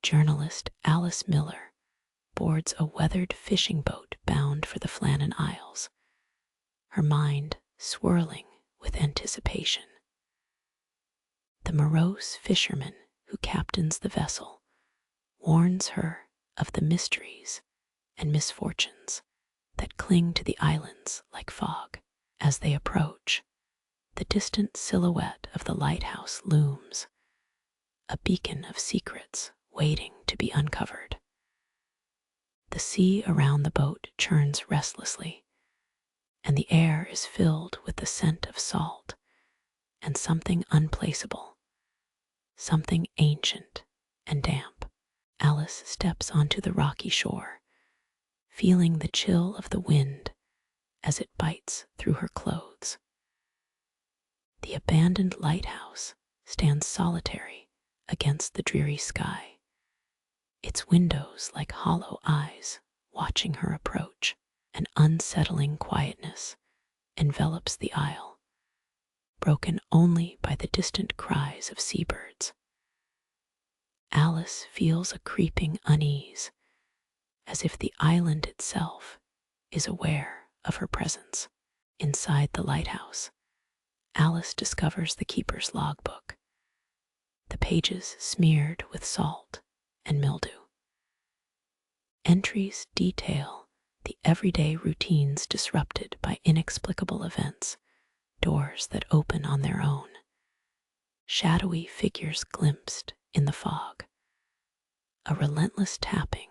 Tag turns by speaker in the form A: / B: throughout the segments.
A: journalist Alice Miller boards a weathered fishing boat bound for the Flannan Isles, her mind swirling with anticipation. The morose fisherman who captains the vessel warns her of the mysteries and misfortunes that cling to the islands like fog. As they approach, the distant silhouette of the lighthouse looms, a beacon of secrets waiting to be uncovered. The sea around the boat churns restlessly, and the air is filled with the scent of salt and something unplaceable, something ancient and damp. Alice steps onto the rocky shore, feeling the chill of the wind as it bites through her clothes. The abandoned lighthouse stands solitary against the dreary sky, its windows like hollow eyes watching her approach. An unsettling quietness envelops the isle, broken only by the distant cries of seabirds. Alice feels a creeping unease, as if the island itself is aware of her presence. Inside the lighthouse, Alice discovers the keeper's logbook, the pages smeared with salt and mildew. Entries detail the everyday routines disrupted by inexplicable events, doors that open on their own, shadowy figures glimpsed in the fog, a relentless tapping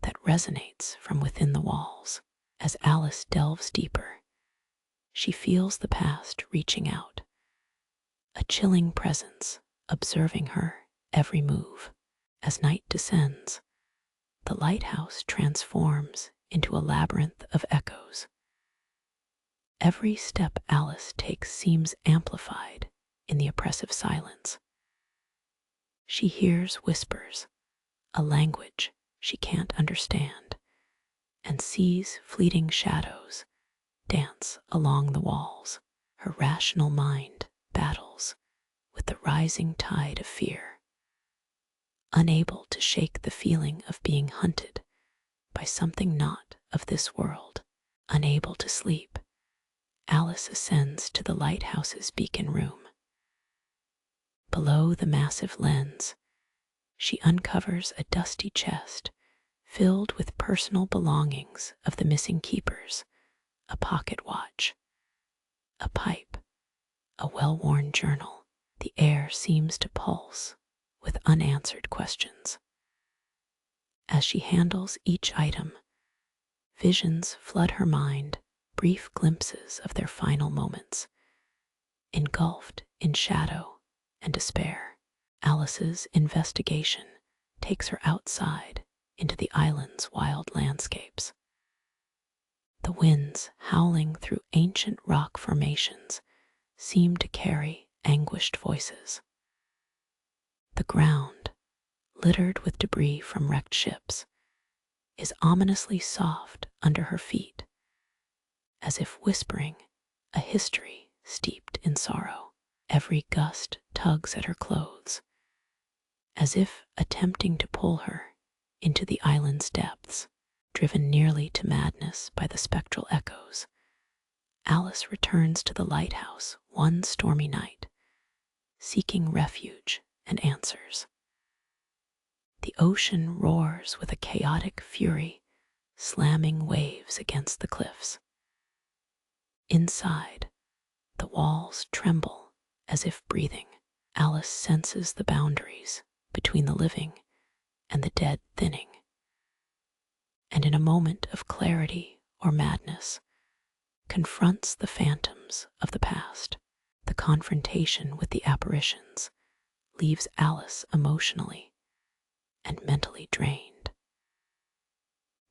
A: that resonates from within the walls. As Alice delves deeper, she feels the past reaching out, a chilling presence observing her every move. As night descends, the lighthouse transforms into a labyrinth of echoes. Every step Alice takes seems amplified in the oppressive silence. She hears whispers, a language she can't understand, and sees fleeting shadows dance along the walls. Her rational mind battles with the rising tide of fear. Unable to shake the feeling of being hunted by something not of this world, unable to sleep, Alice ascends to the lighthouse's beacon room. Below the massive lens, she uncovers a dusty chest filled with personal belongings of the missing keepers, a pocket watch, a pipe, a well-worn journal. The air seems to pulse with unanswered questions. As she handles each item, visions flood her mind, brief glimpses of their final moments, engulfed in shadow and despair. Alice's investigation takes her outside into the island's wild landscapes. The winds howling through ancient rock formations seem to carry anguished voices. The ground, littered with debris from wrecked ships, is ominously soft under her feet, as if whispering a history steeped in sorrow. Every gust tugs at her clothes, as if attempting to pull her into the island's depths. Driven nearly to madness by the spectral echoes, Alice returns to the lighthouse one stormy night, seeking refuge and answers. The ocean roars with a chaotic fury, slamming waves against the cliffs. Inside, the walls tremble as if breathing. Alice senses the boundaries between the living and the dead thinning. And in a moment of clarity or madness, confronts the phantoms of the past. The confrontation with the apparitions leaves Alice emotionally and mentally drained.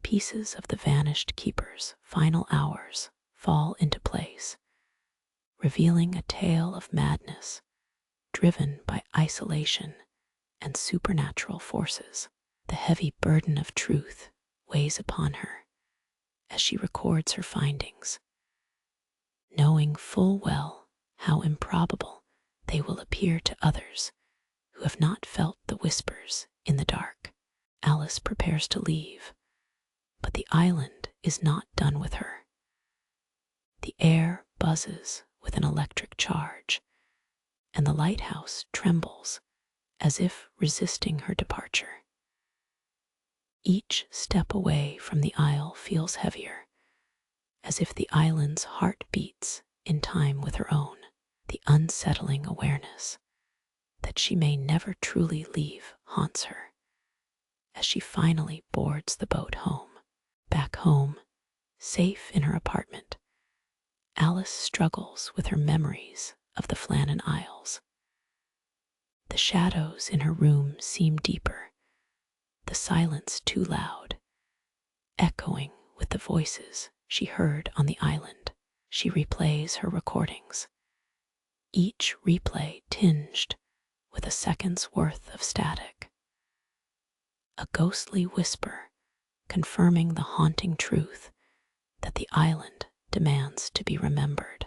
A: Pieces of the vanished keeper's final hours fall into place, revealing a tale of madness driven by isolation and supernatural forces. The heavy burden of truth weighs upon her as she records her findings, knowing full well how improbable they will appear to others who have not felt the whispers in the dark. Alice prepares to leave, but the island is not done with her. The air buzzes with an electric charge, and the lighthouse trembles as if resisting her departure. Each step away from the isle feels heavier, as if the island's heart beats in time with her own. The unsettling awareness that she may never truly leave haunts her as she finally boards the boat home. Back home, safe in her apartment, Alice struggles with her memories of the Flannan Isles. The shadows in her room seem deeper, the silence too loud, echoing with the voices she heard on the island. She replays her recordings, each replay tinged with a second's worth of static. A ghostly whisper confirming the haunting truth that the island demands to be remembered.